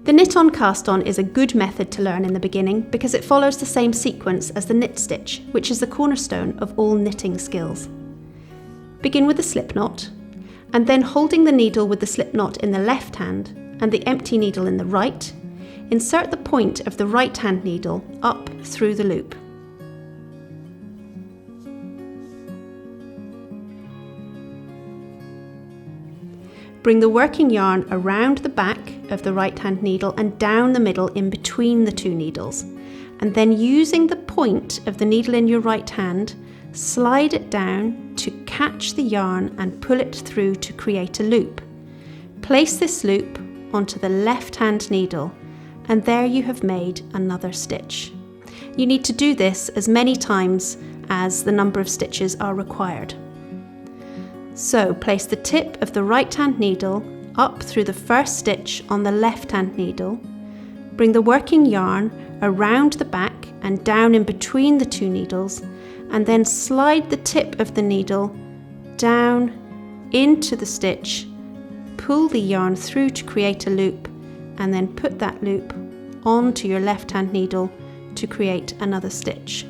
The knit-on cast-on is a good method to learn in the beginning because it follows the same sequence as the knit stitch, which is the cornerstone of all knitting skills. Begin with the slip knot, and then holding the needle with the slip knot in the left hand and the empty needle in the right, insert the point of the right hand needle up through the loop. Bring the working yarn around the back of the right hand needle and down the middle in between the two needles, and then using the point of the needle in your right hand, slide it down to catch the yarn and pull it through to create a loop. Place this loop onto the left hand needle, and there you have made another stitch. You need to do this as many times as the number of stitches are required. So place the tip of the right hand needle up through the first stitch on the left hand needle, bring the working yarn around the back and down in between the two needles, and then slide the tip of the needle down into the stitch, pull the yarn through to create a loop, and then put that loop onto your left hand needle to create another stitch.